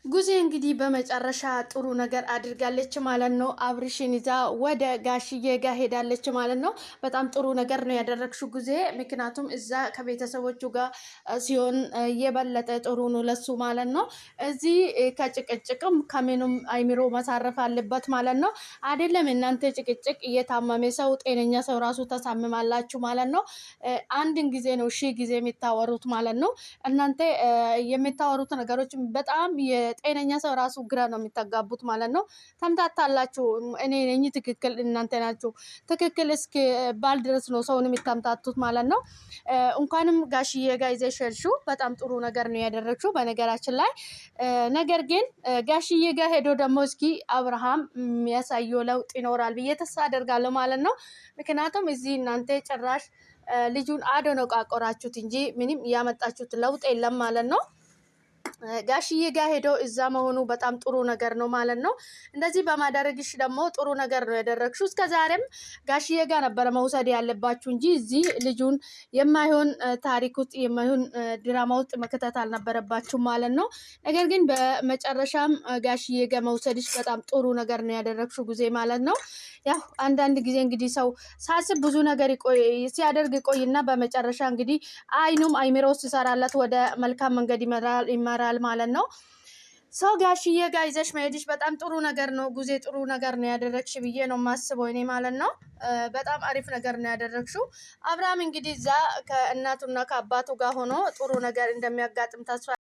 ጉዜ እንግዲህ በመጨረሻ ጥሩ ነገር አድርጋለች ማለት ነው። አብርሽን ይዛ ወደ ጋሽዬ ጋር ሄዳለች ማለት ነው። በጣም ጥሩ ነገር ነው ያደረግሽው ጉዜ። ምክንያቱም እዛ ከቤተሰቦቹ ጋር ሲሆን የበለጠ ጥሩ ነው ለሱ ማለት ነው። እዚህ ከጭቅጭቅም ከምንም አይምሮ መሳረፍ አለበት ማለት ነው። አይደለም እናንተ ጭቅጭቅ እየታመመ ሰው ጤነኛ ሰው ራሱ ተሳምማላችሁ ማለት ነው። አንድን ጊዜ ነው ሺህ ጊዜ የሚታወሩት ማለት ነው። እናንተ የምታወሩት ነገሮች በጣም ጤነኛ ሰው ራሱ ግራ ነው የሚታጋቡት ማለት ነው። ተምታታላችሁ። እኔ ነኝ ትክክል እናንተ ናችሁ ትክክል እስኪ ባል ድረስ ነው ሰውን የሚታምታቱት ማለት ነው። እንኳንም ጋሽዬ ጋር ይዘሽ ሄድሽው በጣም ጥሩ ነገር ነው ያደረግሽው በነገራችን ላይ። ነገር ግን ጋሽዬ ጋር ሄዶ ደግሞ እስኪ አብርሃም የሚያሳየው ለውጥ ይኖራል ብዬ ተስፋ አደርጋለሁ ማለት ነው። ምክንያቱም እዚህ እናንተ ጭራሽ ልጁን አደነቃቆራችሁት እንጂ ምንም ያመጣችሁት ለውጥ የለም ማለት ነው። ጋሽዬ ጋር ሄዶ እዛ መሆኑ በጣም ጥሩ ነገር ነው ማለት ነው። እንደዚህ በማድረግሽ ደግሞ ጥሩ ነገር ነው ያደረግሽው። እስከዛሬም ጋሽዬ ጋር ነበረ መውሰድ ያለባችሁ እንጂ እዚህ ልጁን የማይሆን ታሪክ ውስጥ የማይሆን ድራማ ውስጥ መከተት አልነበረባችሁ ማለት ነው። ነገር ግን በመጨረሻም ጋሽዬ ጋር መውሰድሽ በጣም ጥሩ ነገር ነው ያደረግሽው ጊዜ ማለት ነው። ያው አንዳንድ ጊዜ እንግዲህ ሰው ሳስብ ብዙ ነገር ሲያደርግ ይቆይና በመጨረሻ እንግዲህ አይኑም አይምሮ ሲሰራለት ወደ መልካም መንገድ ይመራል ማለት ነው። ሰው ጋሽዬ ጋር ይዘሽ መሄድሽ በጣም ጥሩ ነገር ነው። ጉዜ ጥሩ ነገር ነው ያደረግሽ ብዬ ነው የማስበው እኔ ማለት ነው። በጣም አሪፍ ነገር ነው ያደረግሽው። አብርሃም እንግዲህ እዛ ከእናቱና ከአባቱ ጋር ሆኖ ጥሩ ነገር እንደሚያጋጥም ተስፋ